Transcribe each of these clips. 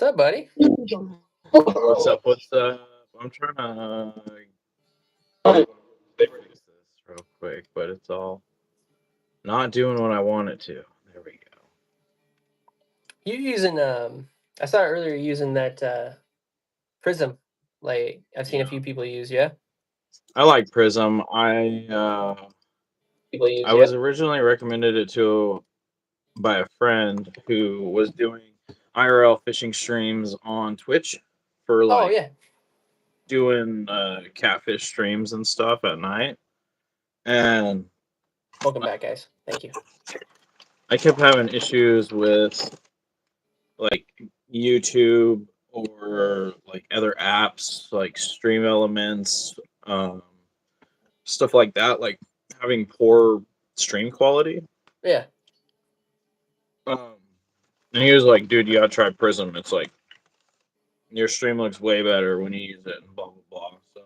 What's up, buddy? What's up? I'm trying to fix this real quick, but it's all not doing what I want it to. There we go. You using I saw earlier using that Prism. Like I've seen a Yeah, few people use, yeah? I like Prism. People use, I yeah. was originally recommended it to by a friend who was doing IRL fishing streams on Twitch for Oh like yeah. doing catfish streams and stuff at night, and Welcome back, guys. Thank you. I kept having issues with like YouTube or like other apps like Stream Elements, um, stuff like that, like having poor stream quality. Yeah. Um, and he was like, "Dude, you gotta try Prism. It's like your stream looks way better when you use it." And blah blah blah. So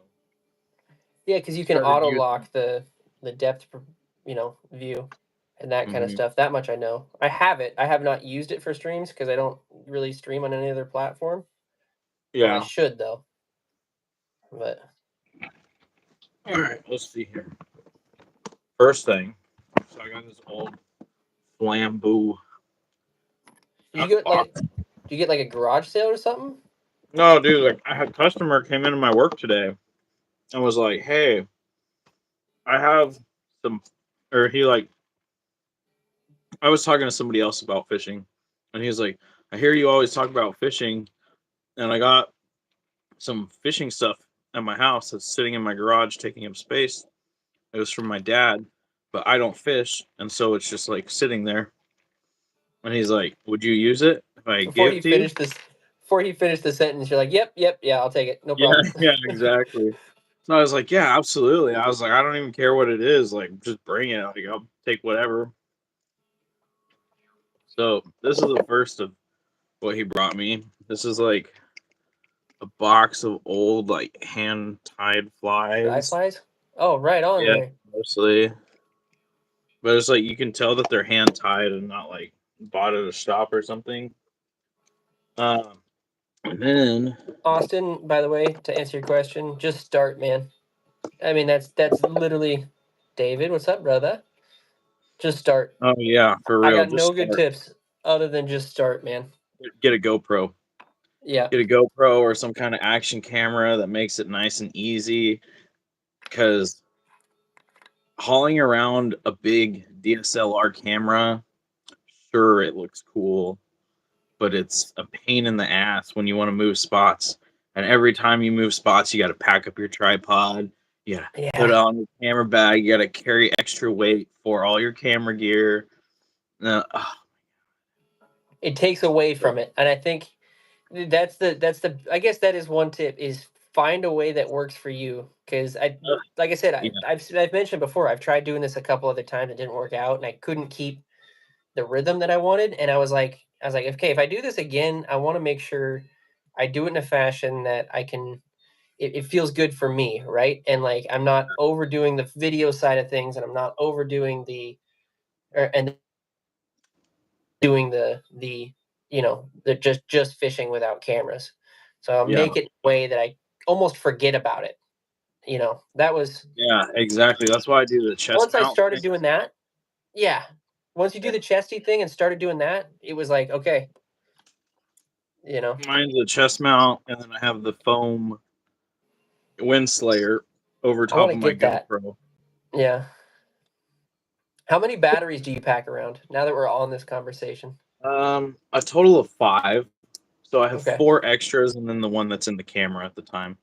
Yeah, because you can started auto using. lock the depth, view and that kind of Mhm. stuff. That much I know. I have it. I have not used it for streams because I don't really stream on any other platform. I Yeah. should though. But All right. Let's see here. First thing. So I got this old Flambeau did you get like box. do you get like a garage sale or something? No, dude. Like I had a customer came into my work today and was like, "Hey, I have some," or he like, I was talking to somebody else about fishing, and he was like, "I hear you always talk about fishing, and I got some fishing stuff at my house that's sitting in my garage taking up space. It was from my dad, but I don't fish, and so it's just like sitting there." And he's like, "Would you use it if I Before gave it he to you?" finished this before he finished the sentence, you're like, "Yep, yep, yeah, I'll take it. No Yeah, problem." yeah, exactly. So I was like, "Yeah, absolutely." I was like, "I don't even care what it is. Like, just bring it. Like, I'll take whatever." So this is the first of what he brought me. This is like a box of old like hand tied Dry flies. flies? Oh, right on Yeah, there. mostly. But it's like you can tell that they're hand tied and not like bought at a shop or something. Um, and then Austin, by the way, to answer your question, just start, man. I mean, that's literally David. What's up, brother? Just start. oh yeah, for I real, got just no good start. tips other than just start, man. Get a GoPro. Yeah, Get a GoPro or some kind of action camera that makes it nice and easy. Because hauling around a big DSLR camera, sure, it looks cool, but it's a pain in the ass when you want to move spots. And every time you move spots, you got to pack up your tripod. You got to put it yeah. on your camera bag. You got to carry extra weight for all your camera gear. Oh, It takes away so, from it, and I think that's the. I guess that is one tip: is find a way that works for you. Because like I said, yeah, I've mentioned before, I've tried doing this a couple other times. It didn't work out, and I couldn't keep the rhythm that I wanted. And I was like, okay, if I do this again, I want to make sure I do it in a fashion that I can. It feels good for me, right? And like I'm not overdoing the video side of things, and I'm not overdoing and doing the just fishing without cameras. So I'll yeah, make it in a way that I almost forget about it. That was yeah, exactly. That's why I do the chest once I mount started thing. doing that. Yeah, once you do Yeah. the chesty thing and started doing that, it was like okay, you know. Mine's a chest mount, and then I have the foam wind slayer over I want top to of my get that. GoPro. Yeah. How many batteries do you pack around now that we're on this conversation? A total of five. So I have Okay. four extras, and then the one that's in the camera at the time.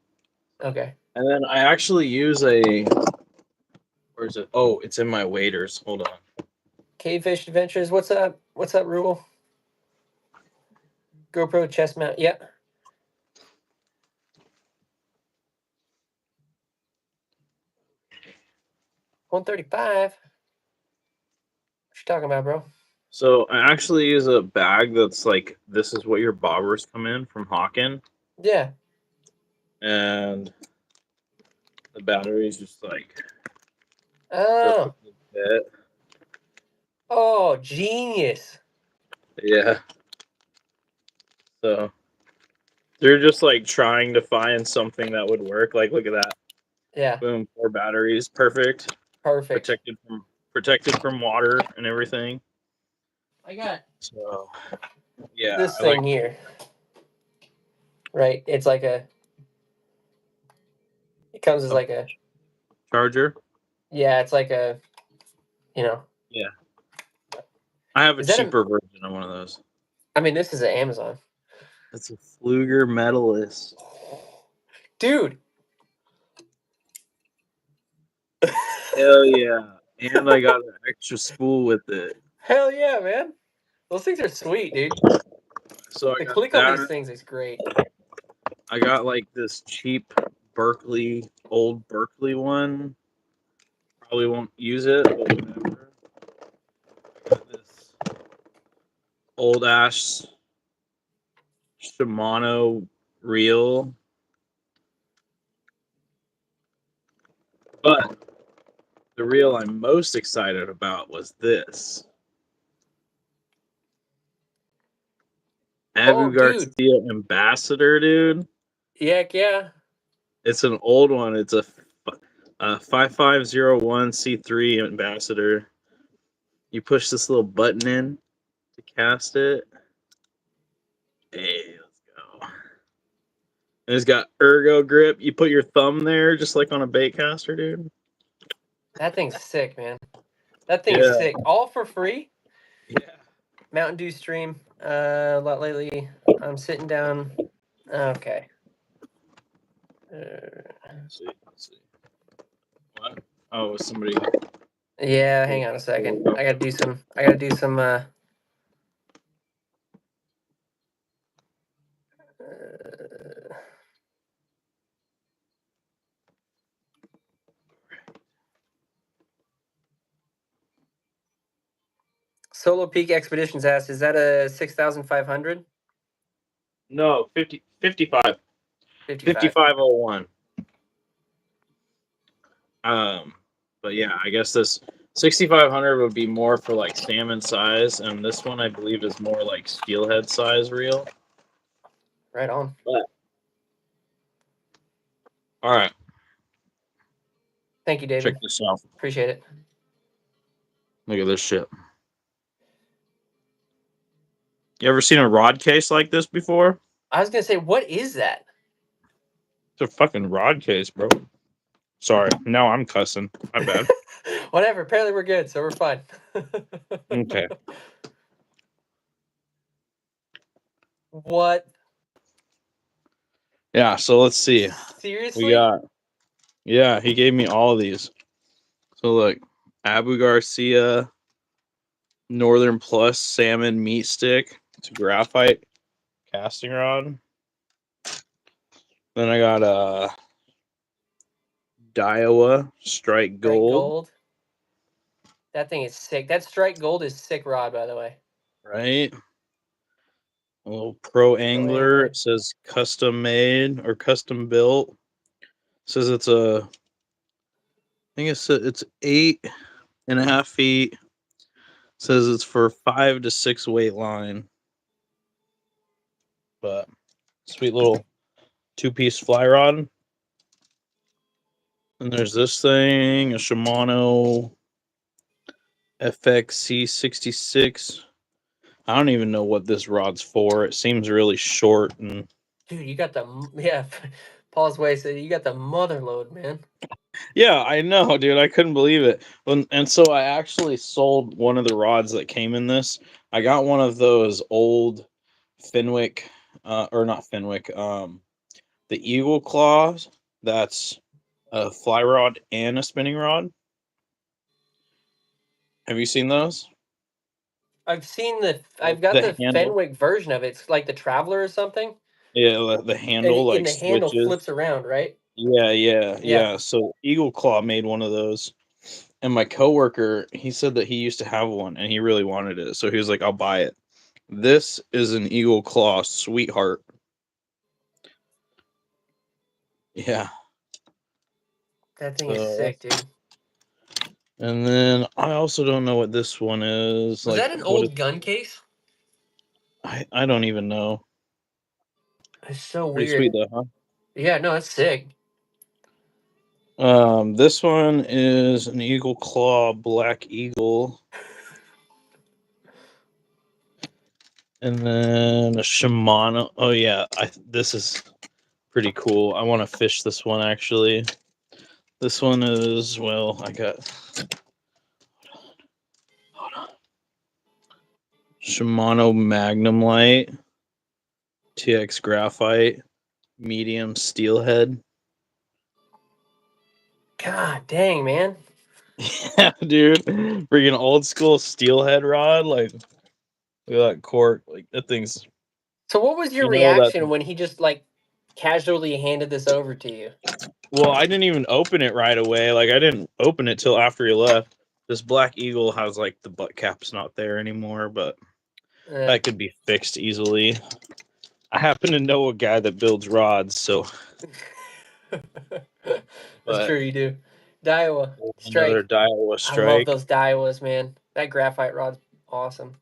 Okay. And then I actually use a. Where is it? Oh, it's in my waders. Hold on. KFish Adventures. What's up? What's up, Rule? GoPro chest mount. Yep. 135. What you talking about, bro? So I actually use a bag that's like this is what your bobbers come in from Hawken, Yeah. and the battery's just like Oh. perfectly fit. Oh, genius. Yeah. So They're just like trying to find something that would work. Like, look at that. Yeah, Boom, 4 batteries, perfect. perfect. Protected from water and everything. I got So yeah, this I like thing here, right? It's like a. It comes as a like a. charger. Yeah, it's like a. You know, Yeah, I have a is that a? cheaper version of one of those. I mean, this is an Amazon, It's a Fluger Medalist. dude. Hell yeah! And I got an extra spool with it. Hell yeah, man! Those things are sweet, dude. So I The got click on these that. things is great. I got like this cheap old Berkeley one. Probably won't use it, but whatever. I got this old ash Shimano reel. But the reel I'm most excited about was this. Oh, Abu dude. Garcia Ambassador, dude. Heck yeah. It's an old one. It's a 5501 C3 Ambassador. You push this little button in to cast it. Hey, let's go. And it's got ergo grip. You put your thumb there, just like on a bait caster, dude. That thing's sick, man. That thing is Yeah, sick. All for free. yeah. Mountain Dew stream. A lot lately. I'm sitting down. Okay. Let's see. Let's see. What? Oh, somebody. Yeah, hang on a second. I gotta do some. I gotta do some. Solo Peak Expeditions asked, "Is that a 6,500?" No, 55. 55. 5501. But yeah, I guess this 6500 would be more for like salmon size, and this one I believe is more like steelhead size reel. Right on. But all right, Thank you, check David. this out. Appreciate it. Look at this shit. You ever seen a rod case like this before? I was gonna say, what is that? It's a fucking rod case, bro. Sorry, now I'm cussing. My bad. Whatever. Apparently, we're good, so we're fine. Okay. What? Yeah, so let's see. We Seriously? got, yeah, he gave me all of these. So look, Abu Garcia Northern Plus salmon meat stick. It's a graphite casting rod. Then I got a Daiwa Strike Strike Gold, Gold. That thing is sick. That Strike Gold is sick rod, by the way. right? A little Pro Pro Angler. Angler. It says custom made or custom built. It says it's a, I think it's 8.5 feet. It says it's for 5 to 6 weight line. But sweet little 2-piece fly rod. And there's this thing, a Shimano FXC66. I don't even know what this rod's for. It seems really short and Dude, you got the yeah. Paul's way said you got the mother load, man. yeah, I know, dude. I couldn't believe it. And so I actually sold one of the rods that came in this. I got one of those old Fenwick, or not Fenwick, the Eagle Claws. That's a fly rod and a spinning rod. Have you seen those? I've seen the. I've got The the handle, Fenwick version of it. It's like the Traveler or something, yeah, the and handle like the handle switches. flips around, right? Yeah, yeah, Yeah. yeah. So Eagle Claw made one of those. And my coworker, he said that he used to have one and he really wanted it. So he was like, I'll buy it. This is an Eagle Claw Sweetheart. Yeah. That thing is So sick, dude. and then I also don't know what this one is. Was Like that an what is old gun case? I don't even know. It's so Pretty weird. sweet though, Yeah, no, it's sick. huh? This one is an Eagle Claw Black Eagle, and then a Shimano. Oh yeah, this is pretty cool. I want to fish this one actually. This one is I got. Hold on. Shimano Magnum Light, TX Graphite, medium steelhead. God dang, man. Yeah, dude, freaking old school steelhead rod. Like, look at that cork. Like that thing's. So what was your You know that. reaction when he just like casually handed this over to you? Well, I didn't even open it right away. Like I didn't open it till after he left. This Black Eagle has like the butt cap's not there anymore, but Eh, that could be fixed easily. I happen to know a guy that builds rods, so that's but true, you do. Daiwa another Strike. Daiwa I love Strike. those Daiwas, man. That graphite rod's awesome.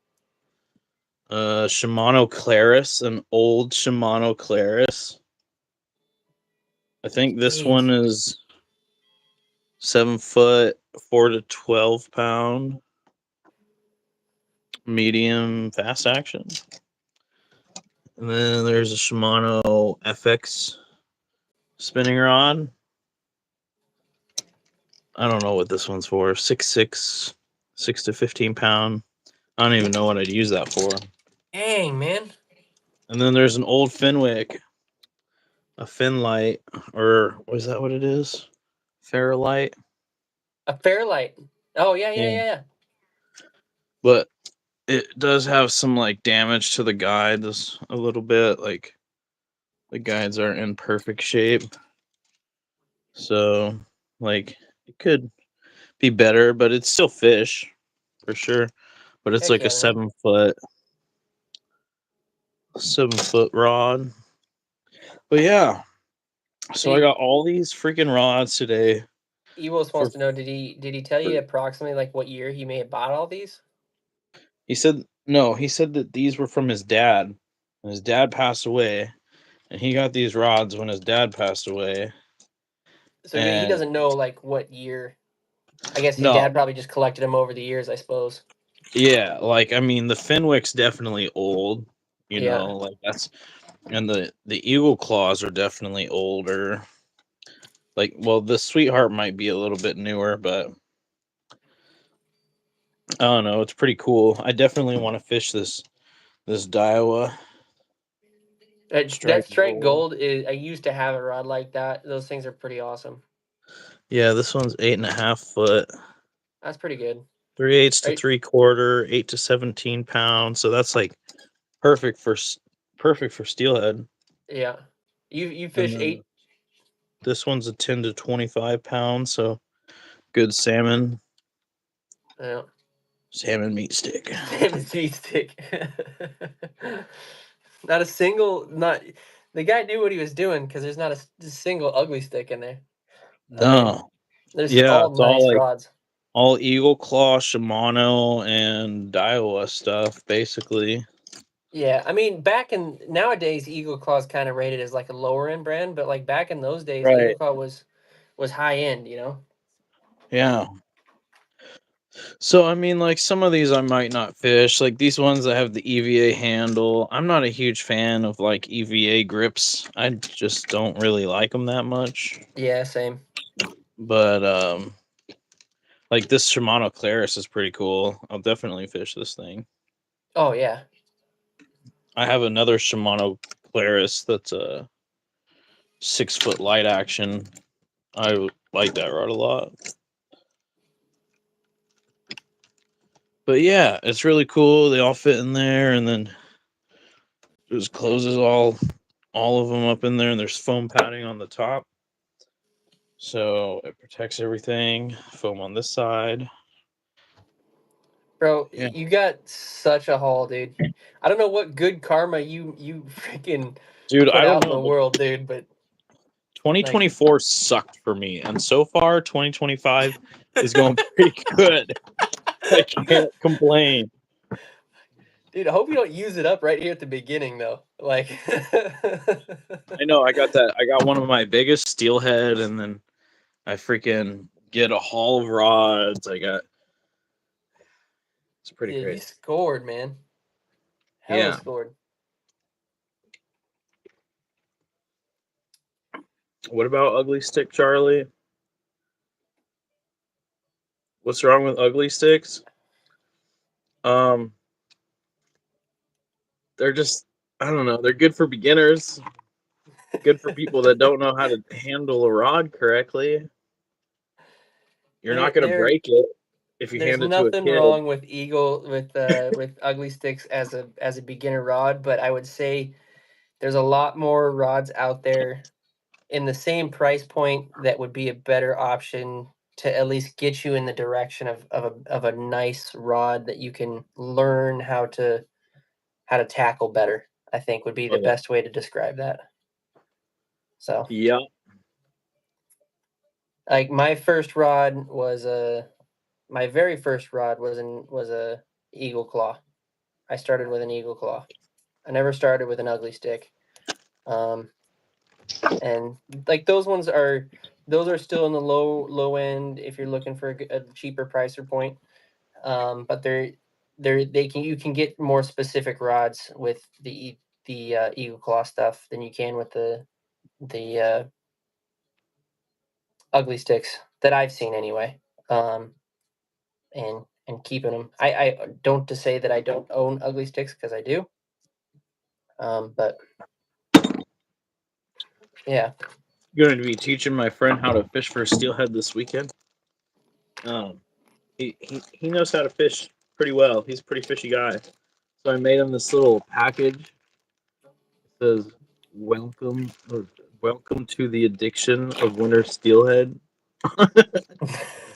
Shimano Claris, an old Shimano Claris. I think this Jeez. one is 7 foot, 4 to 12 pound, medium fast action. And then there's a Shimano FX spinning rod. I don't know what this one's for. 6'6", 6 to 15 pound. I don't even know what I'd use that for. Dang, man. And then there's an old Fenwick, a Finlight, or is that what it is? Fairlight. A Fairlight. Oh yeah, yeah, Yeah. yeah, yeah. But it does have some like damage to the guides a little bit. Like the guides aren't in perfect shape. So like it could be better, but it's still fish for sure. But it's Heck like a yeah, man. 7 foot rod. But yeah, so I He got all these freaking rods today. Ewo's For, wants to know, did he tell for you approximately like what year he may have bought all these? he said no, he said that these were from his dad. And his dad passed away, and he got these rods when his dad passed away. So he And doesn't know like what year. I guess his no, dad probably just collected them over the years, I suppose. yeah, like I mean, the Fenwick's definitely old. Yeah. Like that's and the Eagle Claws are definitely older. Like, well, the Sweetheart might be a little bit newer, but I don't know. It's pretty cool. I definitely want to fish this Daiwa That Strike straight Gold. gold is. I used to have a rod like that. Those things are pretty awesome. Yeah, this one's 8.5 foot, That's pretty good. 3/8 to Right? 3/4, 8 to 17 pounds. So that's like perfect for perfect for steelhead. Yeah. You And fish then eight. this one's a 10 to 25 pounds. So good Yeah. salmon meat stick. Salmon seed stick. Not a single. Not the guy knew what he was doing because there's not a single ugly stick in there. I mean, No, there's yeah, all it's all nice like rods. all Eagle Claw, Shimano, and Daiwa stuff, basically. Yeah, I mean, back in nowadays, Eagle Claw is kind of rated as like a lower end brand, but like back in those days, Eagle Right. Claw was high end. You know. Yeah. So I mean, like some of these I might not fish. Like these ones that have the EVA handle. I'm not a huge fan of like EVA grips. I just don't really like them that much. Yeah, same. But like this Shimano Claris is pretty cool. I'll definitely fish this thing. Oh yeah. I have another Shimano Claris that's a 6 foot light action. I like that rod a lot. But yeah, it's really cool. They all fit in there, and then it just closes all of them up in there, and there's foam padding on the top, so it protects everything. Foam on this side. Bro, Yeah, you got such a haul, dude. I don't know what good karma you freaking dude, put I don't out in know, the but world, dude, but like 2024 sucked for me, and so far 2025 is going pretty good. I can't complain. Dude, I hope you don't use it up right here at the beginning, though. Like, I know I got that. I got one of my biggest steelhead, and then I freaking get a haul of rods. It's pretty dude, you crazy. scored, man. Hella Yeah. scored. What about ugly stick, Charlie? What's wrong with ugly sticks? Um, they're just I don't know. They're good for beginners. Good for people that don't know how to handle a rod correctly. You're There, not going to there, break it if you there's hand it to a nothing kid. wrong with with ugly sticks as a beginner rod, but I would say there's a lot more rods out there in the same price point that would be a better option to at least get you in the direction of a nice rod that you can learn how to tackle better. I think would be Oh the yeah. best way to describe that. So, Yeah. like my first rod was a my very first rod was a eagle claw. I started with an eagle claw. I never started with an ugly stick. Um, and like those are still in the low end if you're looking for a cheaper pricer point. But they can you can get more specific rods with the eagle claw stuff than you can with the ugly sticks that I've seen anyway. Um, and keeping them. I don't to say that I don't own ugly sticks because I do. But yeah. Going to be teaching my friend how to fish for steelhead this weekend. Um, he knows how to fish pretty well. He's a pretty fishy guy. So I made him this little package. It says welcome welcome to the addiction of winter steelhead.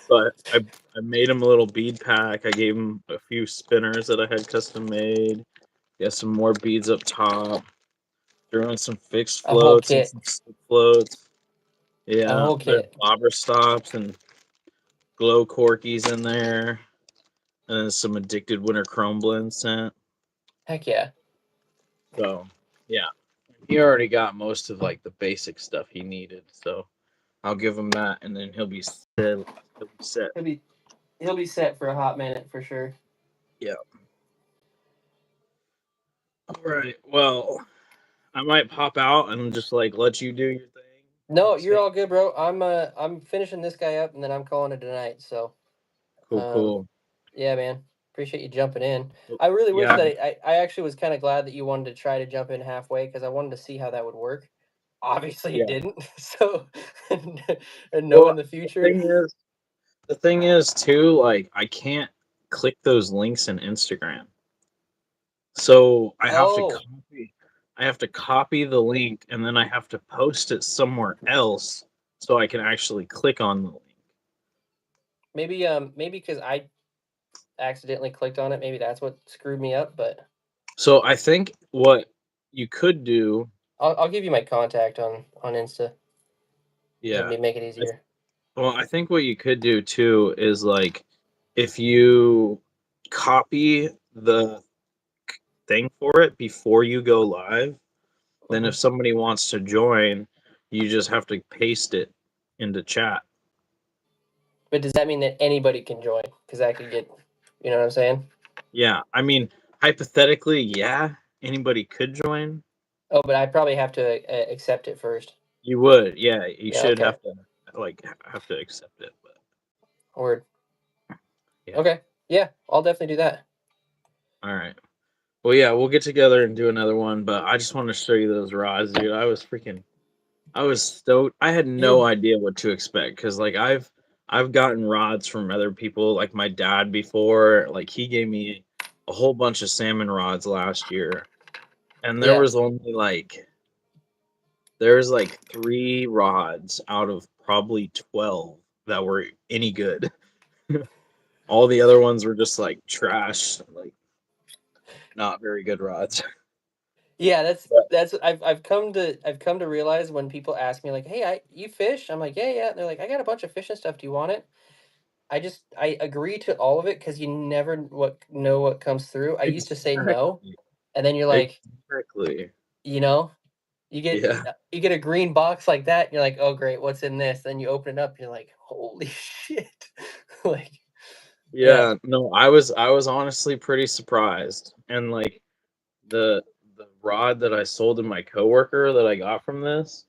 So I made him a little bead pack. I gave him a few spinners that I had custom made. Got some more beads up top. Threw in some fixed A whole floats and kit. some slip floats. A Yeah, whole there's kit. bobber stops and glow corkies in there, and then some addicted winter chrome blend scent. Heck yeah. So yeah, he already got most of like the basic stuff he needed. So I'll give him that, and then he'll be set. He'll be set. He'll be he'll be set for a hot minute for sure. Yeah. All right. Well, I might pop out and just like let you do your thing. No, Just you're hang. all good, bro. I'm finishing this guy up and then I'm calling it tonight. So Cool, um cool. yeah, man. Appreciate you jumping in. I really wish Yeah, that I actually was kind of glad that you wanted to try to jump in halfway because I wanted to see how that would work. Obviously it yeah. didn't. So and, and Well, knowing the the future. thing is, the thing is too, like I can't click those links in Instagram. So Oh, I have to copy the link and then I have to post it somewhere else so I can actually click on the link. maybe because I accidentally clicked on it. Maybe that's what screwed me up. But So I think what you could do, I'll give you my contact on Insta. yeah. Maybe make it I, easier. well, I think what you could do too is like if you copy the thing for it before you go live, then if Mhm. somebody wants to join, you just have to paste it into chat. But does that mean that anybody can join? Because I could get, you know what I'm saying? Yeah, I mean, hypothetically, yeah, anybody could join. Oh, but I probably have to accept it first. You would, yeah, you Yeah. should Okay. have to like have to accept it, but Word. yeah. Okay. Yeah, I'll definitely do that. All right. Well, yeah, we'll get together and do another one, but I just want to show you those rods, dude. I was stoked. I had no Dude. idea what to expect because like I've gotten rods from other people, like my dad before. Like he gave me a whole bunch of salmon rods last year, and Yeah. there was like three rods out of probably 12 that were any good. All the other ones were just like trash, like not very good rods. Yeah. But That's I've come to realize when people ask me like, "Hey, you fish?" I'm like, "Yeah, yeah." And they're like, "I got a bunch of fishing stuff. Do you want it?" I agree to all of it because you never know what comes through. I used to say no, Exactly. and then you're like, Exactly. you know, you get Yeah. you get a green box like that, and you're like, "Oh, great, what's in this?" Then you open it up, and you're like, "Holy shit!" Like, yeah, Yeah. No, I was honestly pretty surprised. And like the rod that I sold to my coworker that I got from this,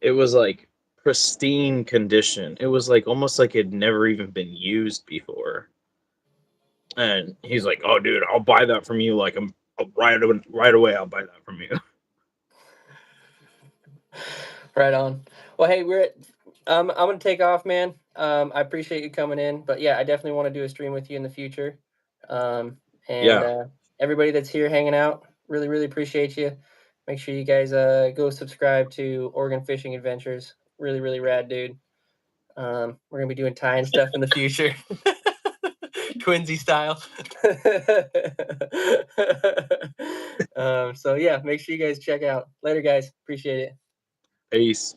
it was like pristine condition. It was like almost like it never even been used before. And he's like, "Oh, dude, I'll buy that from you. Like, right away. I'll buy that from you." right on. Well, hey, I'm gonna take off, man. I appreciate you coming in, but yeah, I definitely want to do a stream with you in the future. Um, and Yeah. everybody that's here hanging out, really, really appreciate you. Make sure you guys go subscribe to Oregon Fishing Adventures. Really, really rad, dude. We're gonna be doing tying stuff in the future, twinsy style. So yeah, make sure you guys check out. Later, guys. Appreciate it. Peace.